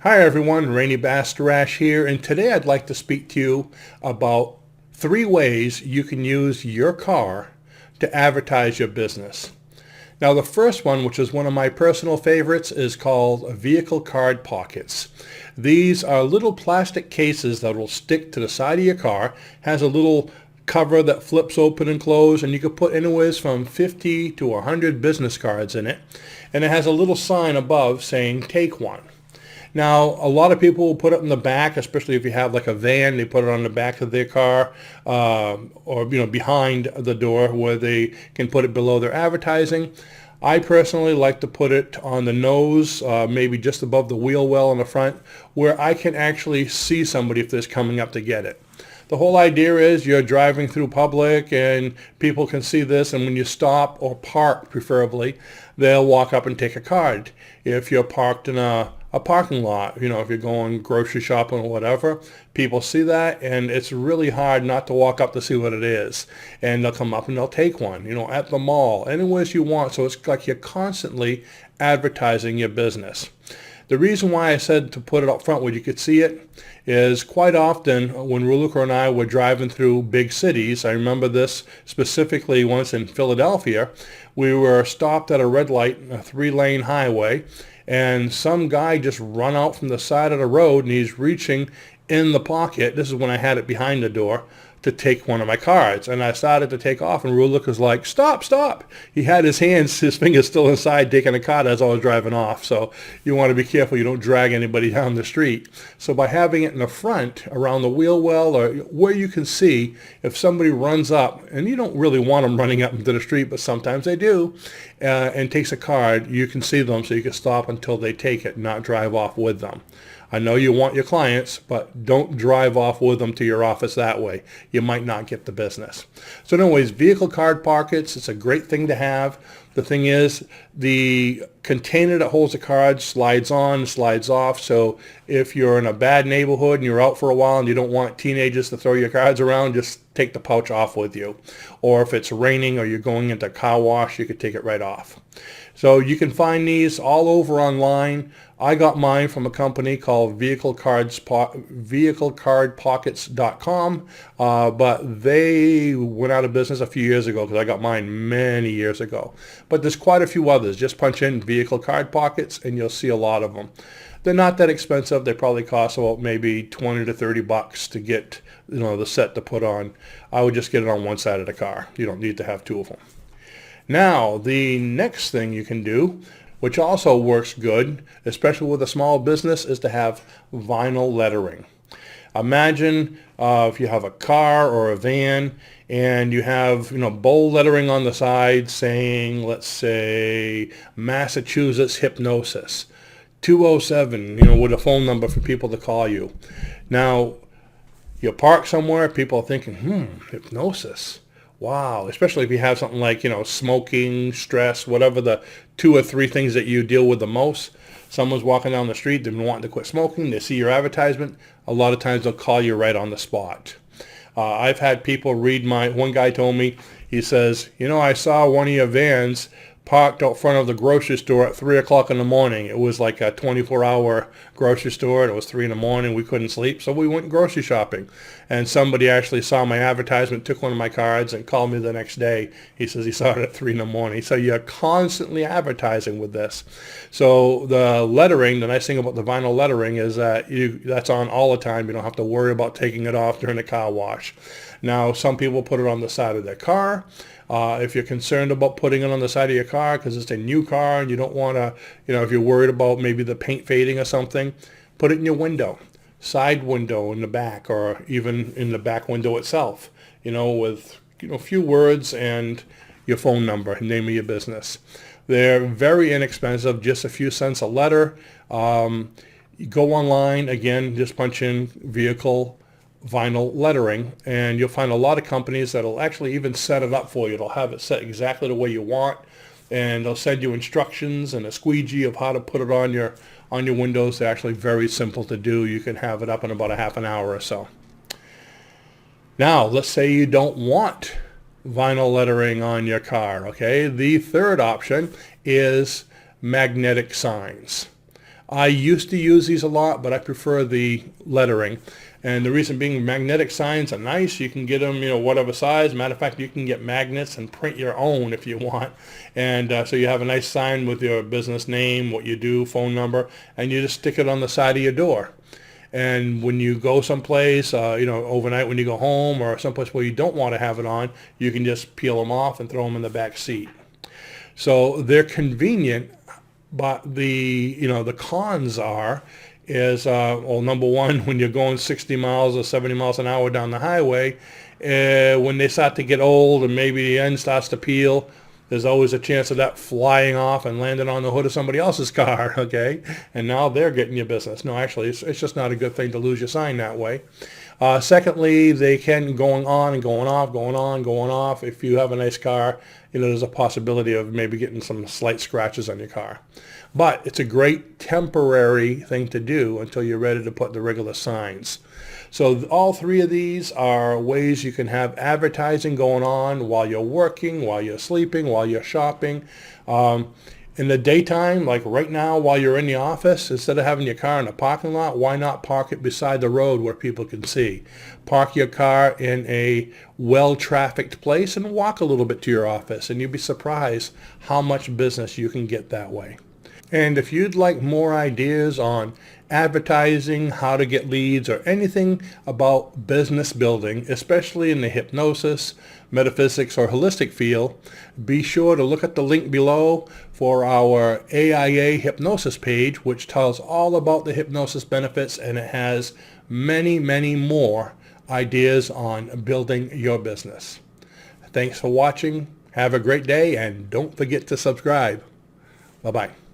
Hi everyone, Rene Bastarache here, and today I'd like to speak to you about 3 ways you can use your car to advertise your business. Now the first one, which is one of my personal favorites, is called vehicle card pockets. These are little plastic cases that will stick to the side of your car, has a little cover that flips open and close, and you can put anywhere from 50 to 100 business cards in it, and it has a little sign above saying take one. Now, a lot of people will put it in the back, especially if you have like a van. They put it on the back of their car, or behind the door where they can put it below their advertising. I personally like to put it on the nose, maybe just above the wheel well in the front, where I can actually see somebody if they're coming up to get it. The whole idea is you're driving through public and people can see this, and when you stop or park preferably, they'll walk up and take a card. If you're parked in a parking lot, if you're going grocery shopping or whatever, people see that, and it's really hard not to walk up to see what it is. And they'll come up and they'll take one, at the mall, anywhere you want. So it's like you're constantly advertising your business. The reason why I said to put it up front where you could see it is quite often when Ruluka and I were driving through big cities, I remember this specifically once in Philadelphia, we were stopped at a red light, a 3-lane highway, and some guy just run out from the side of the road and he's reaching in the pocket. This is when I had it behind the door to take one of my cards. And I started to take off and Ruluka was like, stop, stop. He had his fingers still inside taking a card as I was driving off. So you want to be careful you don't drag anybody down the street. So by having it in the front around the wheel well or where you can see if somebody runs up, and you don't really want them running up into the street, but sometimes they do, and takes a card, you can see them so you can stop until they take it, not drive off with them. I know you want your clients, but don't drive off with them to your office that way. You might not get the business. So anyways, vehicle card pockets, it's a great thing to have. The thing is, the container that holds the card slides on, slides off. So if you're in a bad neighborhood and you're out for a while and you don't want teenagers to throw your cards around, just take the pouch off with you. Or if it's raining or you're going into a car wash, you could take it right off. So you can find these all over online. I got mine from a company called vehiclecardpockets.com, but they went out of business a few years ago because I got mine many years ago. But there's quite a few others. Just punch in vehicle card pockets and you'll see a lot of them. They're not that expensive. They probably cost about maybe 20 to 30 bucks to get the set to put on. I would just get it on one side of the car. You don't need to have 2 of them. Now, the next thing you can do, which also works good, especially with a small business, is to have vinyl lettering. Imagine if you have a car or a van and you have bold lettering on the side saying, let's say, Massachusetts Hypnosis, 207, with a phone number for people to call you. Now, you park somewhere, people are thinking, hypnosis. Wow, especially if you have something like, smoking, stress, whatever the 2 or 3 things that you deal with the most. Someone's walking down the street, they've been wanting to quit smoking, they see your advertisement, a lot of times they'll call you right on the spot. I've had people read one guy told me, he says, I saw one of your vans parked out front of the grocery store at 3 o'clock in the morning. It was like a 24-hour grocery store, and it was 3 in the morning. We couldn't sleep, so we went grocery shopping. And somebody actually saw my advertisement, took one of my cards, and called me the next day. He says he saw it at 3 in the morning. So you're constantly advertising with this. So the lettering, the nice thing about the vinyl lettering is that that's on all the time. You don't have to worry about taking it off during the car wash. Now, some people put it on the side of their car. If you're concerned about putting it on the side of your car because it's a new car and you don't want to, if you're worried about maybe the paint fading or something, put it in your window, side window in the back, or even in the back window itself, with, a few words and your phone number, name of your business. They're very inexpensive, just a few cents a letter. You go online, again, just punch in vehicle vinyl lettering, and you'll find a lot of companies that'll actually even set it up for you. They'll have it set exactly the way you want, and they'll send you instructions and a squeegee of how to put it on your windows. They're actually very simple to do. You can have it up in about a half an hour or so. Now, let's say you don't want vinyl lettering on your car, okay? The third option is magnetic signs. I used to use these a lot, but I prefer the lettering. And the reason being, magnetic signs are nice. You can get them, whatever size. Matter of fact, you can get magnets and print your own if you want. And so you have a nice sign with your business name, what you do, phone number, and you just stick it on the side of your door. And when you go someplace, overnight when you go home or someplace where you don't want to have it on, you can just peel them off and throw them in the back seat. So they're convenient, but the cons is number one, when you're going 60 miles or 70 miles an hour down the highway, when they start to get old and maybe the end starts to peel, there's always a chance of that flying off and landing on the hood of somebody else's car, okay? And now they're getting your business. No, actually, it's just not a good thing to lose your sign that way. Secondly, they can going on and going off, going on, going off. If you have a nice car, there's a possibility of maybe getting some slight scratches on your car. But it's a great temporary thing to do until you're ready to put the regular signs. So all three of these are ways you can have advertising going on while you're working, while you're sleeping, while you're shopping. In the daytime, like right now while you're in the office, instead of having your car in a parking lot, why not park it beside the road where people can see? Park your car in a well-trafficked place and walk a little bit to your office, and you'll be surprised how much business you can get that way. And if you'd like more ideas on advertising, how to get leads, or anything about business building, especially in the hypnosis, metaphysics, or holistic field, be sure to look at the link below for our AIA Hypnosis page, which tells all about the hypnosis benefits, and it has many, many more ideas on building your business. Thanks for watching. Have a great day, and don't forget to subscribe. Bye-bye.